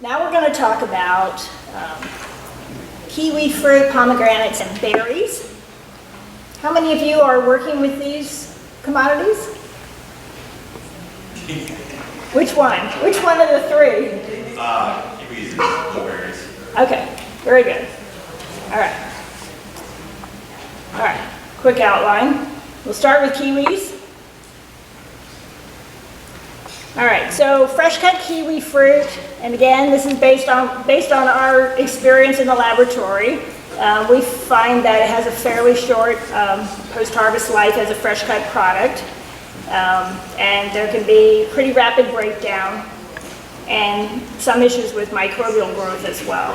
Now we're going to talk about kiwi fruit, pomegranates, and berries. How many of you are working with these commodities? Which one? Which one of the three? Kiwis and blueberries. Okay, very good. All right. All right, quick outline. We'll start with kiwis. All right, so fresh cut kiwi fruit, and again, this is based on our experience in the laboratory. We find that it has a fairly short post-harvest life as a fresh cut product, and there can be pretty rapid breakdown and some issues with microbial growth as well.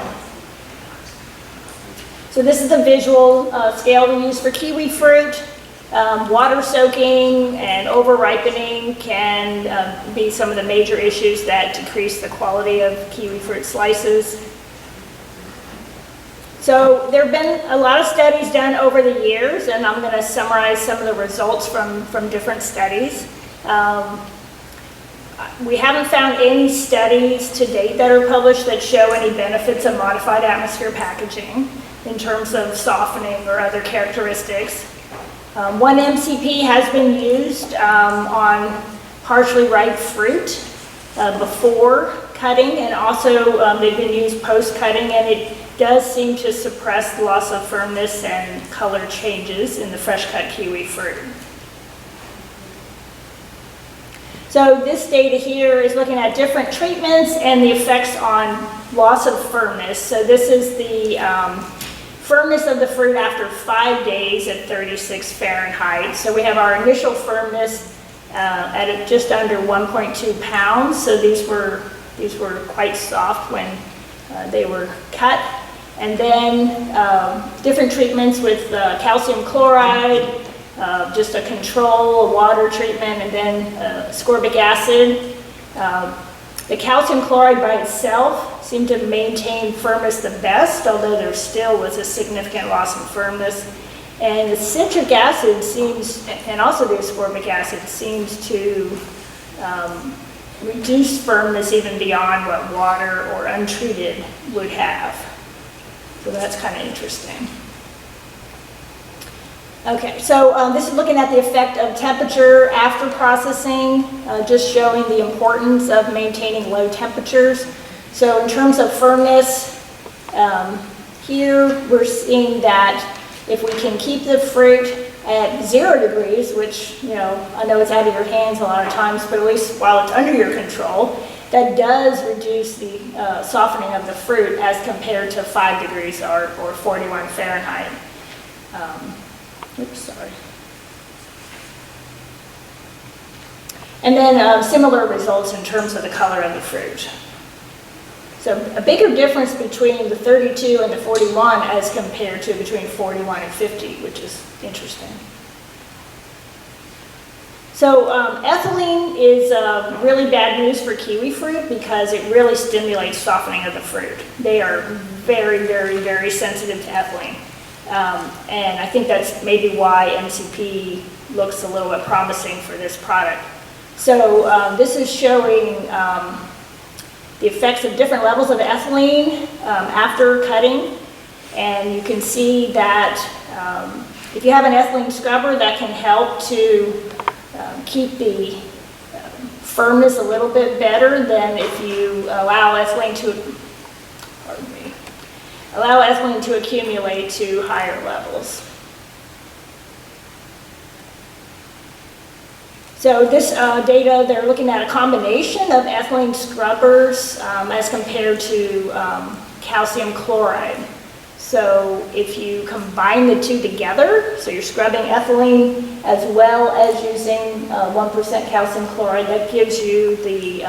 So this is the visual scale we use for kiwi fruit. Water soaking and over ripening can be some of the major issues that decrease the quality of kiwi fruit slices. So there have been a lot of studies done over the years, and I'm going to summarize some of the results from different studies. We haven't found any studies to date that are published that show any benefits of modified atmosphere packaging in terms of softening or other characteristics. One MCP has been used on partially ripe fruit before cutting, and also they've been used post-cutting, and it does seem to suppress the loss of firmness and color changes in the fresh-cut kiwi fruit. So this data here is looking at different treatments and the effects on loss of firmness. So this is the firmness of the fruit after 5 days at 36 Fahrenheit. So we have our initial firmness at just under 1.2 pounds. So these were quite soft when they were cut. And then different treatments with calcium chloride, just a control, a water treatment, and then ascorbic acid. The calcium chloride by itself seemed to maintain firmness the best, although there still was a significant loss in firmness. And the citric acid seems, and also the ascorbic acid, seems to reduce firmness even beyond what water or untreated would have. So that's kind of interesting. Okay, so this is looking at the effect of temperature after processing, just showing the importance of maintaining low temperatures. So in terms of firmness, here we're seeing that if we can keep the fruit at 0 degrees, which, you know, I know it's out of your hands a lot of times, but at least while it's under your control, that does reduce the softening of the fruit as compared to 5 degrees or 41 Fahrenheit. Oops, sorry. And then similar results in terms of the color of the fruit. So a bigger difference between the 32 and the 41 as compared to between 41 and 50, which is interesting. So ethylene is really bad news for kiwi fruit because it really stimulates softening of the fruit. They are very, very, very sensitive to ethylene. And I think that's maybe why MCP looks a little bit promising for this product. So this is showing the effects of different levels of ethylene after cutting. And you can see that if you have an ethylene scrubber, that can help to keep the firmness a little bit better than if you allow ethylene to accumulate to higher levels. So this data, they're looking at a combination of ethylene scrubbers as compared to calcium chloride. So if you combine the two together, so you're scrubbing ethylene as well as using 1% calcium chloride, that gives you the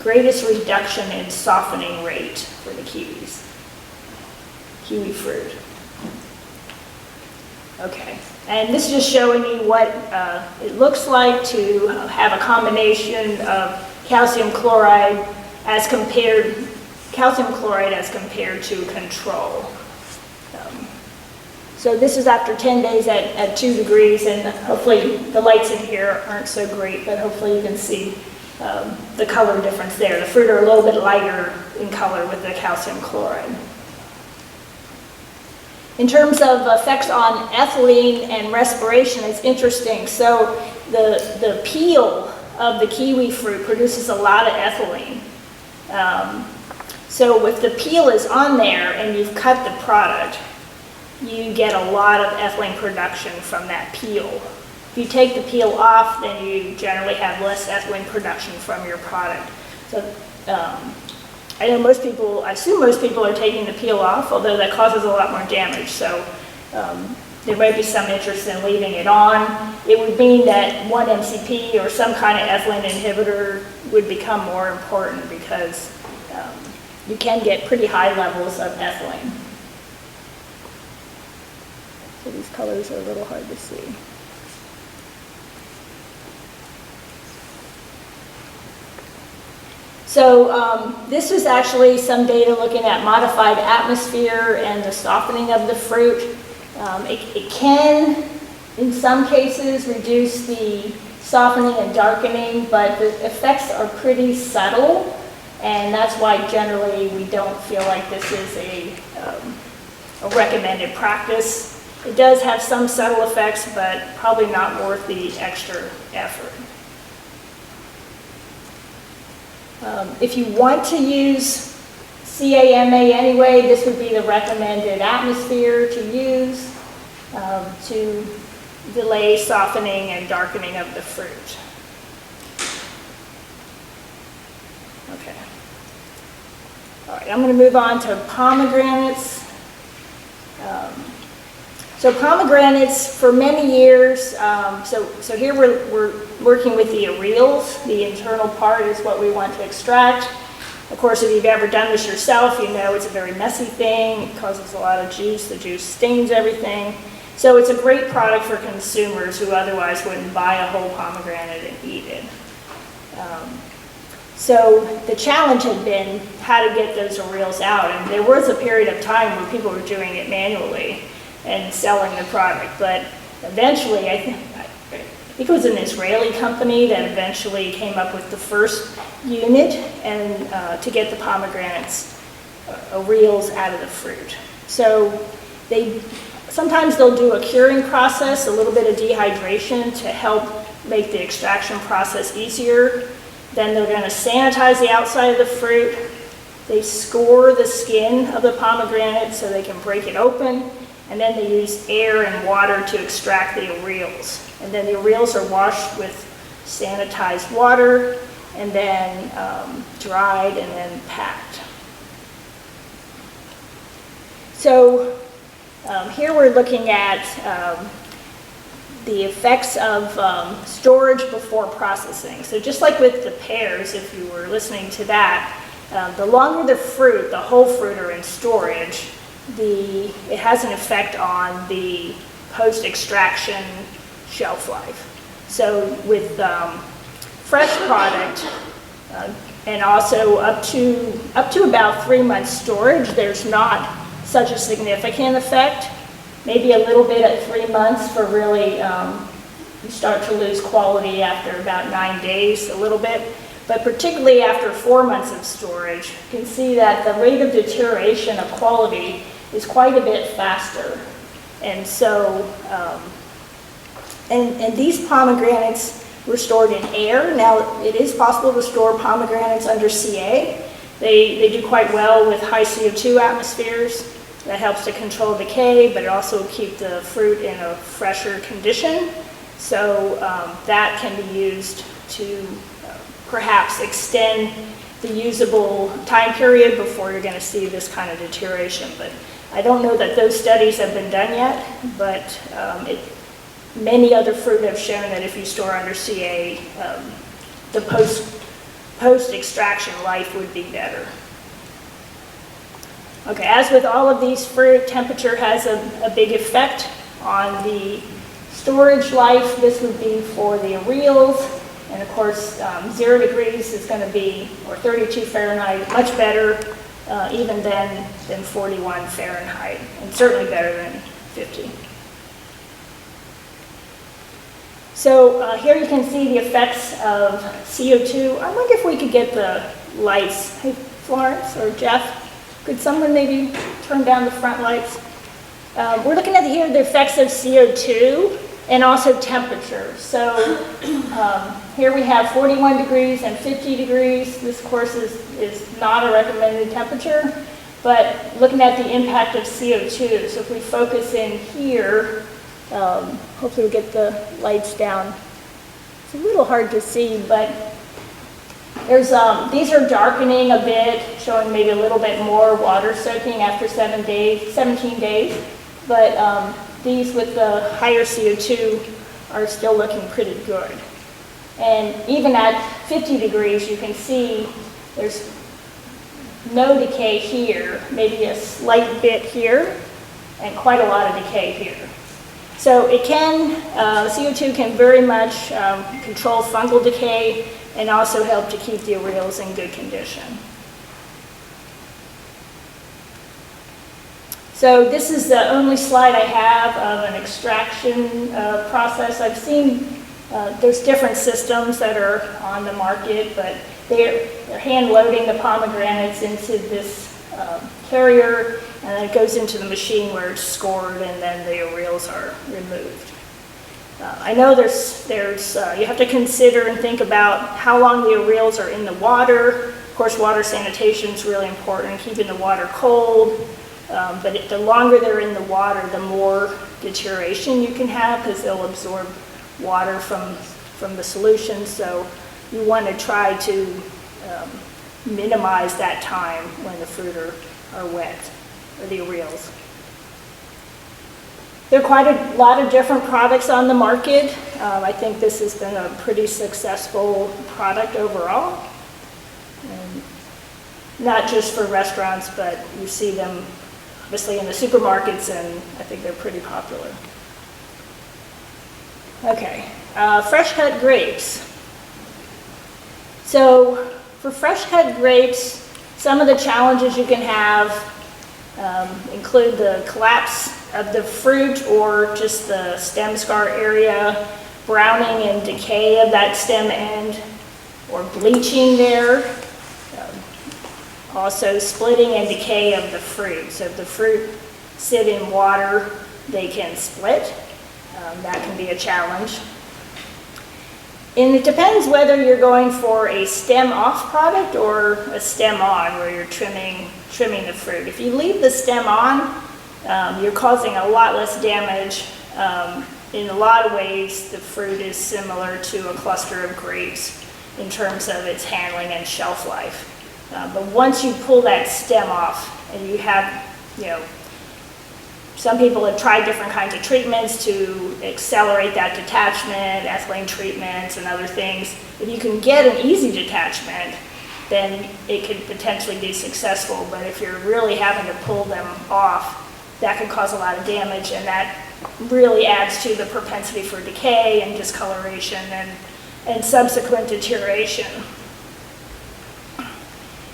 greatest reduction in softening rate for the kiwi fruit. Okay, and this is just showing you what it looks like to have a combination of calcium chloride as compared to control. So this is after 10 days at 2 degrees, and hopefully the lights in here aren't so great, but hopefully you can see the color difference there. The fruit are a little bit lighter in color with the calcium chloride. In terms of effects on ethylene and respiration, it's interesting. So the peel of the kiwi fruit produces a lot of ethylene. So if the peel is on there and you've cut the product, you get a lot of ethylene production from that peel. If you take the peel off, then you generally have less ethylene production from your product. So I know most people, I assume most people are taking the peel off, although that causes a lot more damage. So there might be some interest in leaving it on. It would mean that 1-MCP or some kind of ethylene inhibitor would become more important because you can get pretty high levels of ethylene. So these colors are a little hard to see. So this is actually some data looking at modified atmosphere and the softening of the fruit. It can, in some cases, reduce the softening and darkening, but the effects are pretty subtle, and that's why generally we don't feel like this is a recommended practice. It does have some subtle effects, but probably not worth the extra effort. If you want to use CAMA anyway, this would be the recommended atmosphere to use to delay softening and darkening of the fruit. Okay. All right, I'm going to move on to pomegranates. So pomegranates, for many years, so here we're working with the arils. The internal part is what we want to extract. Of course, if you've ever done this yourself, you know it's a very messy thing. It causes a lot of juice. The juice stains everything. So it's a great product for consumers who otherwise wouldn't buy a whole pomegranate and eat it. So the challenge had been how to get those arils out. And there was a period of time where people were doing it manually and selling the product. But eventually, I think it was an Israeli company that eventually came up with the first unit and to get the pomegranates arils out of the fruit. So sometimes they'll do a curing process, a little bit of dehydration to help make the extraction process easier. Then they're going to sanitize the outside of the fruit. They score the skin of the pomegranate so they can break it open. And then they use air and water to extract the arils. And then the arils are washed with sanitized water and then dried and then packed. So here we're looking at the effects of storage before processing. So just like with the pears, if you were listening to that, the longer the fruit, the whole fruit are in storage, it has an effect on the post-extraction shelf life. So with fresh product, and also up to about 3 months storage, there's not such a significant effect. Maybe a little bit at 3 months for really, you start to lose quality after about 9 days, a little bit. But particularly after 4 months of storage, you can see that the rate of deterioration of quality is quite a bit faster. And so, and these pomegranates were stored in air. Now, it is possible to store pomegranates under CA. They do quite well with high CO2 atmospheres. That helps to control decay, but it also will keep the fruit in a fresher condition. So that can be used to perhaps extend the usable time period before you're going to see this kind of deterioration. But I don't know that those studies have been done yet, but many other fruit have shown that if you store under CA, the post-extraction life would be better. Okay, as with all of these fruit, temperature has a big effect on the storage life. This would be for the arils, and of course 0 degrees is going to be, or 32 Fahrenheit, much better even than 41 Fahrenheit, and certainly better than 50. So here you can see the effects of CO2. I wonder if we could get the lights. Hey, Florence or Jeff, could someone maybe turn down the front lights? We're looking at here the effects of CO2 and also temperature. So here we have 41 degrees and 50 degrees. This, of course, is not a recommended temperature, but looking at the impact of CO2. So if we focus in here, hopefully we'll get the lights down. It's a little hard to see, but there's, these are darkening a bit, showing maybe a little bit more water soaking after 17 days. But these with the higher CO2 are still looking pretty good. And even at 50 degrees, you can see there's no decay here, maybe a slight bit here, and quite a lot of decay here. So it can, CO2 can very much control fungal decay and also help to keep the arils in good condition. So this is the only slide I have of an extraction process. I've seen there's different systems that are on the market, but they're hand loading the pomegranates into this carrier, and then it goes into the machine where it's scored, and then the arils are removed. I know there's you have to consider and think about how long the arils are in the water. Of course, water sanitation is really important, keeping the water cold. But the longer they're in the water, the more deterioration you can have because they'll absorb water from the solution. So you want to try to minimize that time when the fruit are wet, or the arils. There are quite a lot of different products on the market. I think this has been a pretty successful product overall. And not just for restaurants, but you see them obviously in the supermarkets, and I think they're pretty popular. Okay, fresh cut grapes. So for fresh cut grapes, some of the challenges you can have include the collapse of the fruit or just the stem scar area, browning and decay of that stem end, or bleaching there. Also splitting and decay of the fruit. So if the fruit sit in water, they can split. That can be a challenge. And it depends whether you're going for a stem off product or a stem on, where you're trimming the fruit. If you leave the stem on, you're causing a lot less damage. In a lot of ways, the fruit is similar to a cluster of grapes in terms of its handling and shelf life. But once you pull that stem off, and you have, some people have tried different kinds of treatments to accelerate that detachment, ethylene treatments and other things. If you can get an easy detachment, then it could potentially be successful. But if you're really having to pull them off, that can cause a lot of damage, and that really adds to the propensity for decay and discoloration and subsequent deterioration.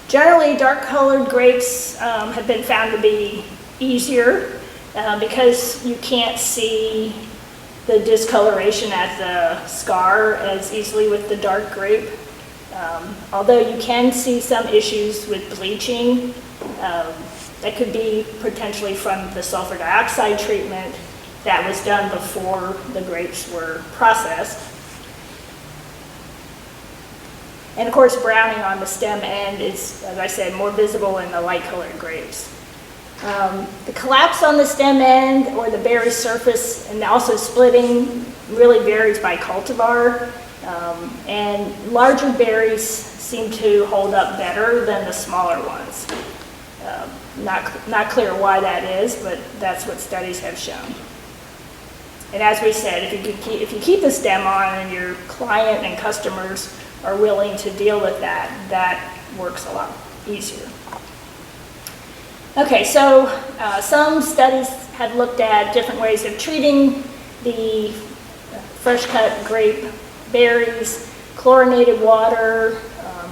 Generally, dark-colored grapes have been found to be easier because you can't see the discoloration at the scar as easily with the dark grape. Although you can see some issues with bleaching, that could be potentially from the sulfur dioxide treatment that was done before the grapes were processed. And of course, browning on the stem end is, as I said, more visible in the light-colored grapes. The collapse on the stem end or the berry surface, and also splitting, really varies by cultivar. And larger berries seem to hold up better than the smaller ones. Not clear why that is, but that's what studies have shown. And as we said, if you keep the stem on and your client and customers are willing to deal with that, that works a lot easier. Okay, so some studies have looked at different ways of treating the fresh cut grape berries, chlorinated water,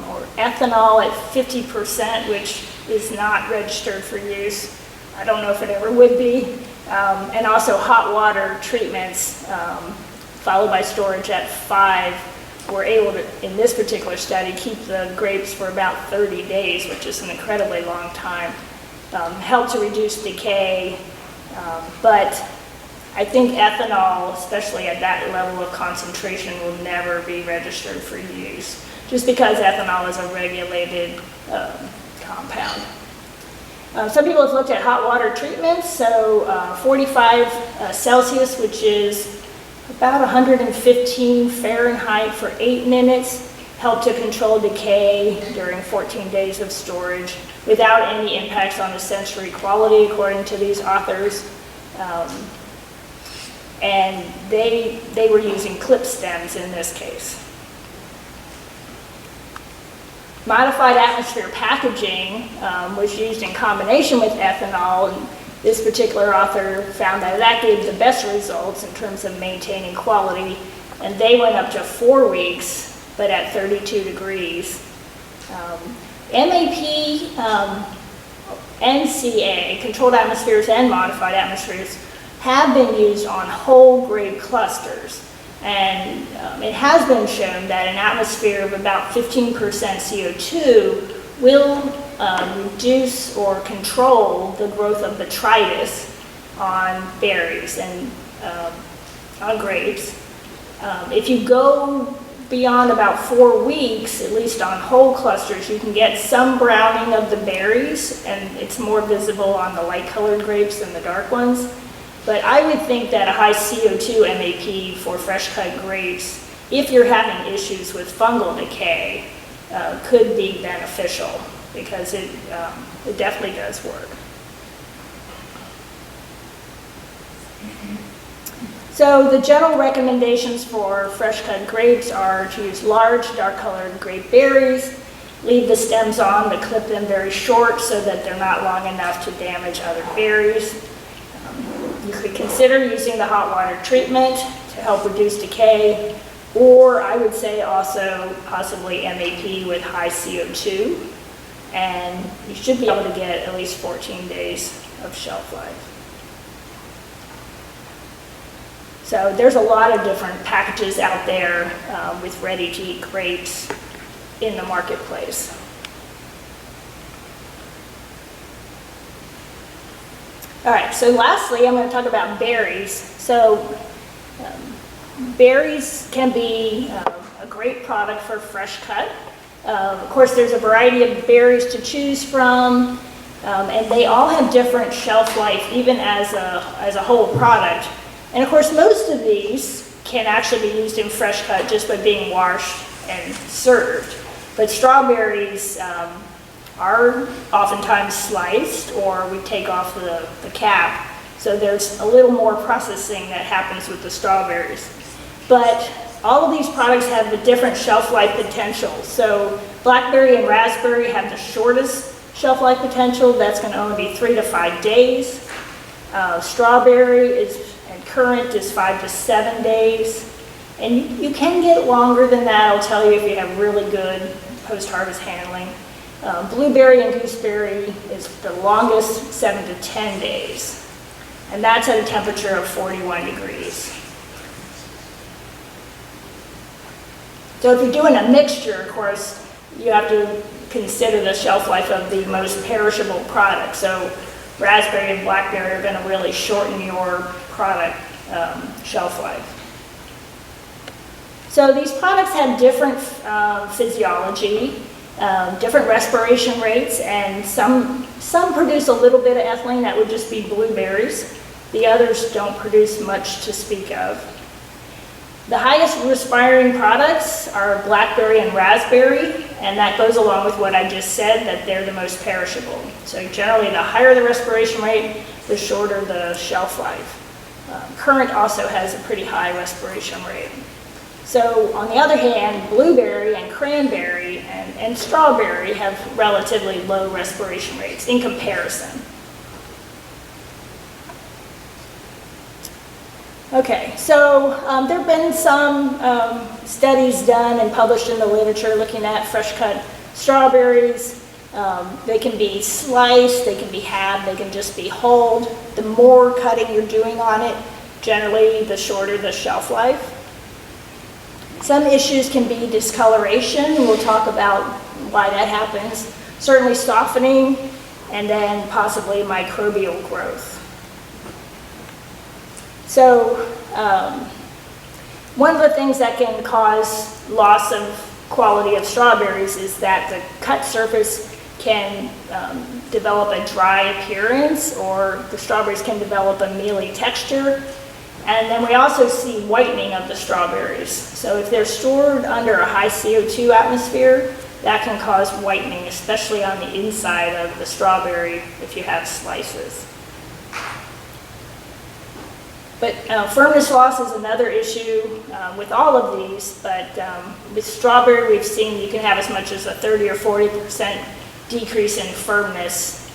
or ethanol at 50%, which is not registered for use. I don't know if it ever would be. And also hot water treatments. followed by storage at 5, were able to, in this particular study, keep the grapes for about 30 days, which is an incredibly long time. Helped to reduce decay, but I think ethanol, especially at that level of concentration, will never be registered for use, just because ethanol is a regulated compound. Some people have looked at hot water treatments, so 45 Celsius, which is about 115 Fahrenheit for 8 minutes, help to control decay during 14 days of storage without any impacts on the sensory quality, according to these authors. And they were using clip stems in this case. Modified atmosphere packaging was used in combination with ethanol, and this particular author found that that gave the best results in terms of maintaining quality, and they went up to 4 weeks, but at 32 degrees. MAP, NCA, controlled atmospheres and modified atmospheres, have been used on whole grape clusters. And it has been shown that an atmosphere of about 15% CO2 will reduce or control the growth of botrytis on berries and on grapes. If you go beyond about 4 weeks, at least on whole clusters, you can get some browning of the berries, and it's more visible on the light-colored grapes than the dark ones. But I would think that a high CO2 MAP for fresh-cut grapes, if you're having issues with fungal decay, could be beneficial, because it definitely does work. So the general recommendations for fresh-cut grapes are to use large, dark-colored grape berries, leave the stems on, but clip them very short so that they're not long enough to damage other berries. You could consider using the hot water treatment to help reduce decay, or I would say also possibly MAP with high CO2, and you should be able to get at least 14 days of shelf life. So there's a lot of different packages out there with ready-to-eat grapes in the marketplace. All right, so lastly, I'm going to talk about berries. So berries can be a great product for fresh cut. Of course, there's a variety of berries to choose from, and they all have different shelf life, even as a whole product. And of course, most of these can actually be used in fresh cut just by being washed and served. But strawberries are oftentimes sliced, or we take off the cap. So there's a little more processing that happens with the strawberries. But all of these products have a different shelf life potential. So blackberry and raspberry have the shortest shelf life potential. That's going to only be 3 to 5 days. Strawberry and currant is 5 to 7 days. And you can get longer than that, I'll tell you, if you have really good post-harvest handling. Blueberry and gooseberry is the longest, 7 to 10 days. And that's at a temperature of 41 degrees. So if you're doing a mixture, of course, you have to consider the shelf life of the most perishable product. So raspberry and blackberry are going to really shorten your product shelf life. So these products have different physiology, different respiration rates, and some produce a little bit of ethylene. That would just be blueberries. The others don't produce much to speak of. The highest respiring products are blackberry and raspberry, and that goes along with what I just said, that they're the most perishable. So generally, the higher the respiration rate, the shorter the shelf life. Currant also has a pretty high respiration rate. So on the other hand, blueberry and cranberry and strawberry have relatively low respiration rates in comparison. Okay, so there have been some studies done and published in the literature looking at fresh cut strawberries. They can be sliced, they can be halved, they can just be whole. The more cutting you're doing on it, generally the shorter the shelf life. Some issues can be discoloration. We'll talk about why that happens. Certainly softening, and then possibly microbial growth. So one of the things that can cause loss of quality of strawberries is that the cut surface can develop a dry appearance, or the strawberries can develop a mealy texture. And then we also see whitening of the strawberries. So if they're stored under a high CO2 atmosphere, that can cause whitening, especially on the inside of the strawberry if you have slices. But firmness loss is another issue with all of these, but with strawberry we've seen you can have as much as a 30 or 40% decrease in firmness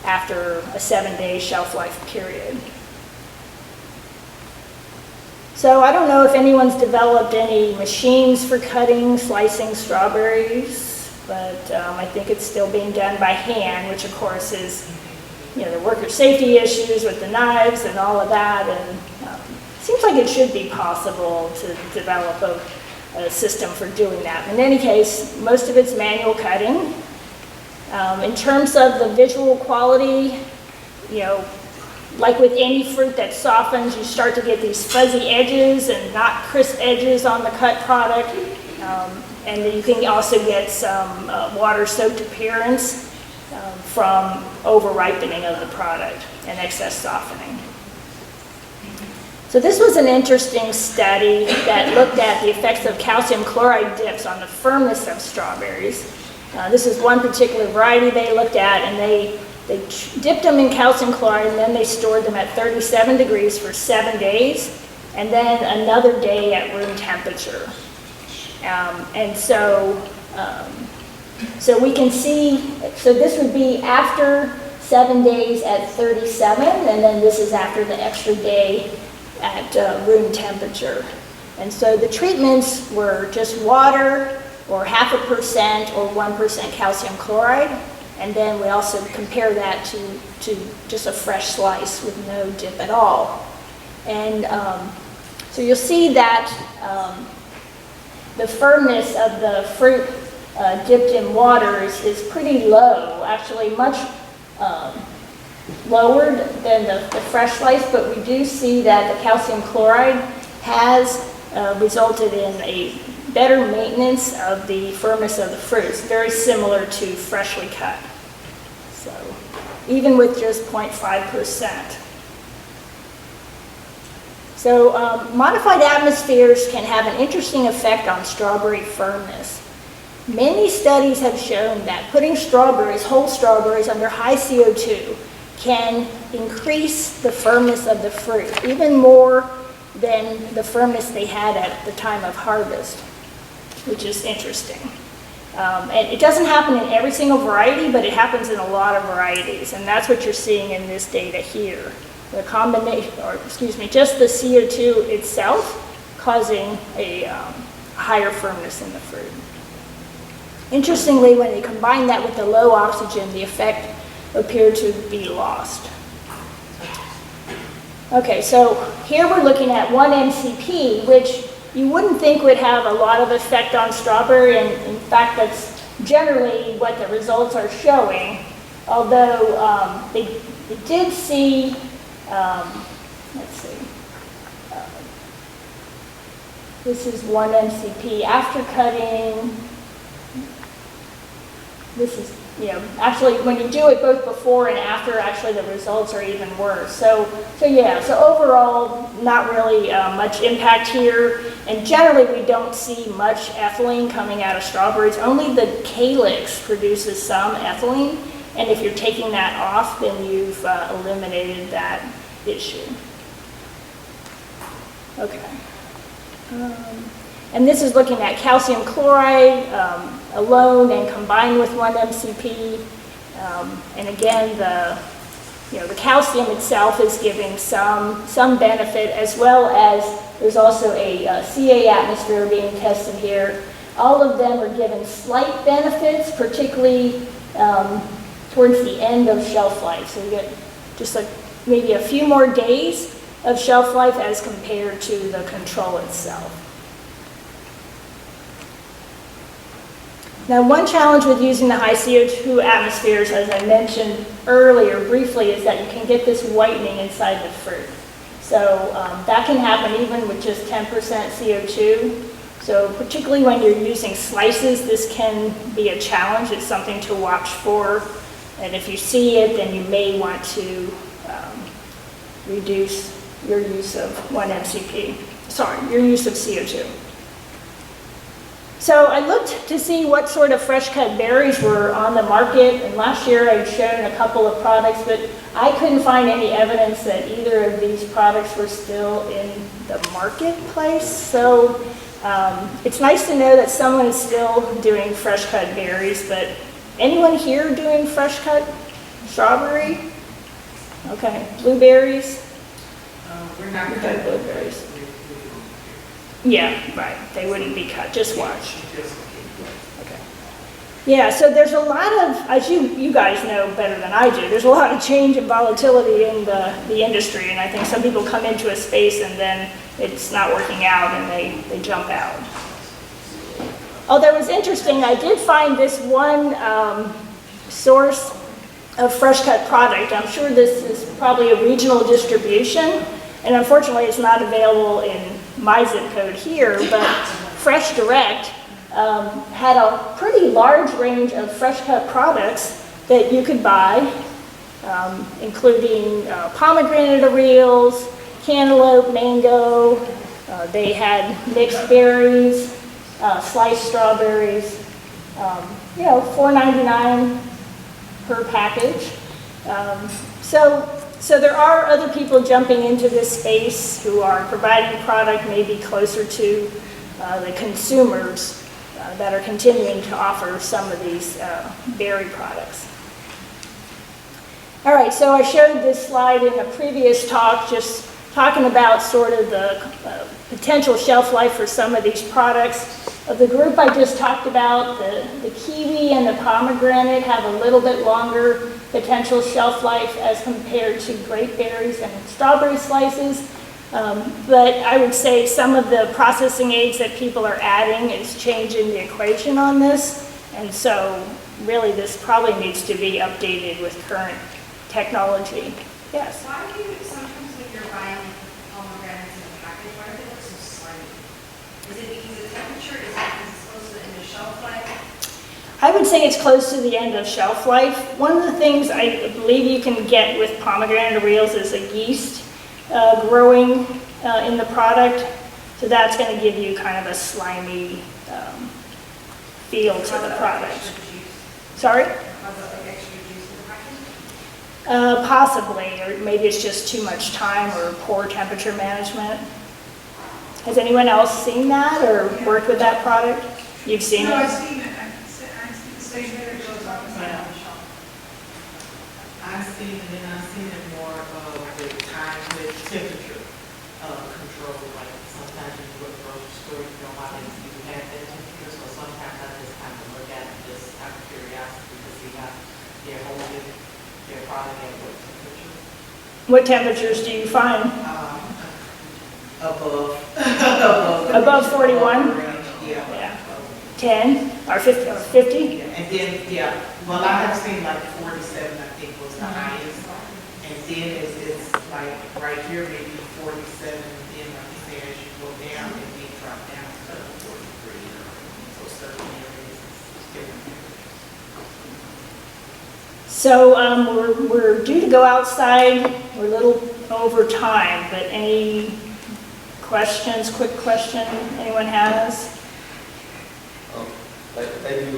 after a 7-day shelf life period. So I don't know if anyone's developed any machines for cutting, slicing strawberries, but I think it's still being done by hand, which of course is, the worker safety issues with the knives and all of that, and seems like it should be possible to develop a system for doing that. In any case, most of it's manual cutting. In terms of the visual quality, like with any fruit that softens, you start to get these fuzzy edges and not crisp edges on the cut product. And then you can also get some water-soaked appearance from over-ripening of the product and excess softening. So this was an interesting study that looked at the effects of calcium chloride dips on the firmness of strawberries. This is one particular variety they looked at, and they dipped them in calcium chloride, and then they stored them at 37 degrees for 7 days, and then another day at room temperature. So we can see, so this would be after 7 days at 37, and then this is after the extra day at room temperature. And so the treatments were just water, or 0.5% or 1% calcium chloride. And then we also compare that to just a fresh slice with no dip at all. And so you'll see that the firmness of the fruit dipped in water is pretty low, actually much lower than the fresh slice, but we do see that the calcium chloride has resulted in a better maintenance of the firmness of the fruit. It's very similar to freshly cut. So even with just 0.5%. So modified atmospheres can have an interesting effect on strawberry firmness. Many studies have shown that putting whole strawberries under high CO2 can increase the firmness of the fruit, even more than the firmness they had at the time of harvest, which is interesting. And it doesn't happen in every single variety, but it happens in a lot of varieties, and that's what you're seeing in this data here. The combination, just the CO2 itself causing a higher firmness in the fruit. Interestingly, when they combine that with the low oxygen, the effect appeared to be lost. Okay, so here we're looking at 1 MCP, which you wouldn't think would have a lot of effect on strawberry, and in fact that's generally what the results are showing, although they did see, let's see, this is 1 MCP after cutting. This is, actually when you do it both before and after, actually the results are even worse. So overall, not really much impact here. And generally, we don't see much ethylene coming out of strawberries. Only the calyx produces some ethylene. And if you're taking that off, then you've eliminated that issue. Okay. And this is looking at calcium chloride alone and combined with 1 MCP. And again, the calcium itself is giving some benefit, as well as there's also a Ca atmosphere being tested here. All of them are given slight benefits, particularly towards the end of shelf life. So you get just maybe a few more days of shelf life as compared to the control itself. Now, one challenge with using the high CO2 atmospheres, as I mentioned earlier briefly, is that you can get this whitening inside the fruit. So that can happen even with just 10% CO2. So particularly when you're using slices, this can be a challenge. It's something to watch for. And if you see it, then you may want to reduce your use of 1 MCP. Sorry, your use of CO2. So I looked to see what sort of fresh cut berries were on the market, and last year I'd shown a couple of products, but I couldn't find any evidence that either of these products were still in the marketplace. So it's nice to know that someone is still doing fresh cut berries, but anyone here doing fresh cut strawberry? Okay, blueberries? We're not Okay, cutting blueberries. Yeah, right, they wouldn't be cut, just watch. Okay. Yeah, so there's a lot of, as you guys know better than I do, there's a lot of change and volatility in the industry, and I think some people come into a space and then it's not working out and they jump out. Although it was interesting, I did find this one source of fresh cut product. I'm sure this is probably a regional distribution, and unfortunately it's not available in my zip code here, but Fresh Direct had a pretty large range of fresh cut products that you could buy, including pomegranate arils, cantaloupe, mango. They had mixed berries, sliced strawberries, you know, $4.99 per package. So there are other people jumping into this space who are providing product maybe closer to the consumers that are continuing to offer some of these berry products. All right, so I showed this slide in a previous talk, just talking about sort of the potential shelf life for some of these products. Of the group I just talked about, the kiwi and the pomegranate have a little bit longer potential shelf life as compared to grape berries and strawberry slices. But I would say some of the processing aids that people are adding is changing the equation on this. And so really this probably needs to be updated with current technology. Yes? Why do you, sometimes when you're buying pomegranates in a package, why do they look so slimy? Is it because of temperature? Is it because it's close to the end of shelf life? I would say it's close to the end of shelf life. One of the things I believe you can get with pomegranate arils is a yeast growing in the product. So that's going to give you kind of a slimy feel to the product. Sorry? Possibly, or maybe it's just too much time or poor temperature management. Has anyone else seen that or worked with that product? You've seen No, it? I've seen it. I've seen the same way it goes on the shelf. I've seen it, and I've seen it more with time, with temperature control. Like sometimes when you go to the grocery store, you don't want to even have that temperature. So sometimes I just kind of look at it just out of curiosity to see how they're holding their product at what temperature. What temperatures do you find? Above. Above 41? Yeah. Yeah. 10 or 50? Or 50? And then, yeah, well, I have seen like 47, I think was the highest. And then it's like right here, maybe 47, and then like you said, as you go down, it may drop down to 43. So certain areas it's different. So we're due to go outside. We're a little over time, but any questions, quick question anyone has? I do.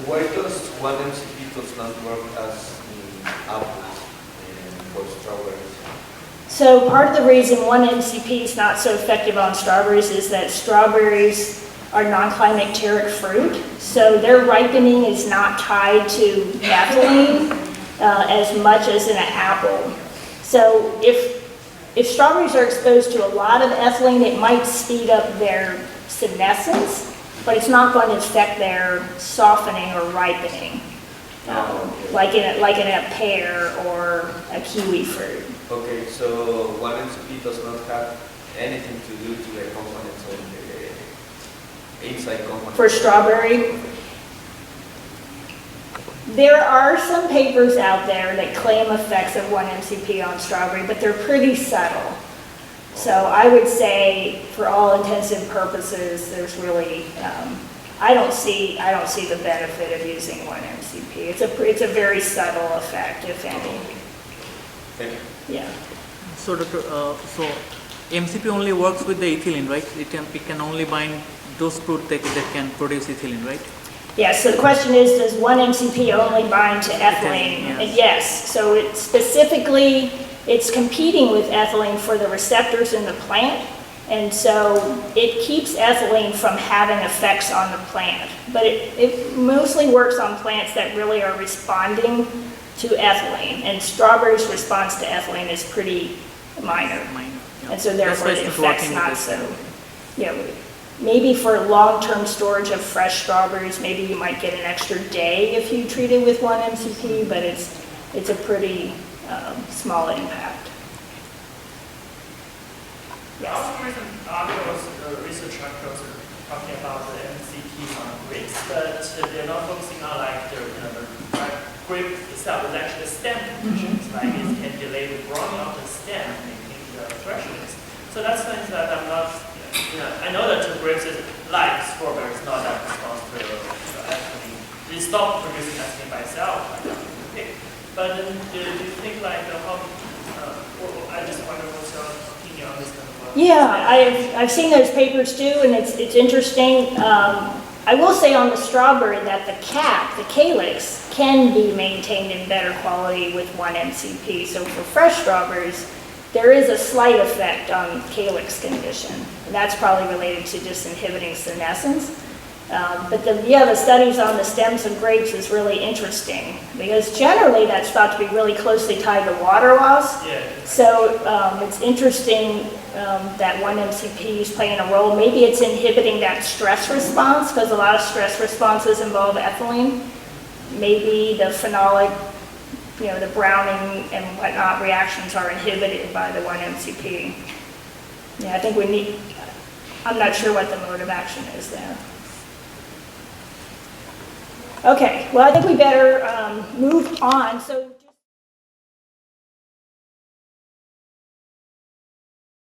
Why does 1 MCP does not work as in apples for strawberries? So part of the reason 1 MCP is not so effective on strawberries is that strawberries are non-climacteric fruit, so their ripening is not tied to ethylene as much as in an apple. So if strawberries are exposed to a lot of ethylene, it might speed up their senescence, but it's not going to affect their softening or ripening. like in a pear or a kiwi fruit. Okay, so 1-MCP does not have anything to do to the components of the inside components. For strawberry, there are some papers out there that claim effects of 1-MCP on strawberry, but they're pretty subtle. So I would say, for all intents and purposes, there's really, I don't see the benefit of using 1-MCP. It's a very subtle effect, if any. Thank you. Yeah. So, Doctor, so MCP only works with the ethylene, right? It can only bind those fruit that can produce ethylene, right? Yes, so the question is, does 1-MCP only bind to ethylene? Ethylene, yes. And yes, so it's competing with ethylene for the receptors in the plant, and so it keeps ethylene from having effects on the plant. But it mostly works on plants that really are responding to ethylene, and strawberry's response to ethylene is pretty minor. Yeah. And so That's therefore why the it's effect's working not with so, this. maybe for long-term storage of fresh strawberries, maybe you might get an extra day if you treat it with 1-MCP, but it's a pretty small impact. Yes. Also, recent articles, research articles are talking about the MCPs on grapes, but they're not focusing on like the grape itself is actually stem conditions, like it can delay the growing of the stem, making the freshness. So that's things that I'm not, I know that the grapes is like strawberries, not that responsible to ethylene. They stop producing ethylene by itself, okay. But then do you think like how, I just wonder what's your opinion on this kind of Yeah, I've seen those papers too, and it's interesting. I will say on the strawberry that the cap, the calyx, can be maintained in better quality with 1-MCP. So for fresh strawberries, there is a slight effect on calyx condition. And that's probably related to just inhibiting senescence. But the studies on the stems of grapes is really interesting because generally that's thought to be really closely tied to water loss. Yeah. So it's interesting that 1-MCP is playing a role. Maybe it's inhibiting that stress response because a lot of stress responses involve ethylene. Maybe the phenolic, the browning and whatnot reactions are inhibited by the 1-MCP. Yeah, I think I'm not sure what the mode of action is there. Okay, well, I think we better move on. So.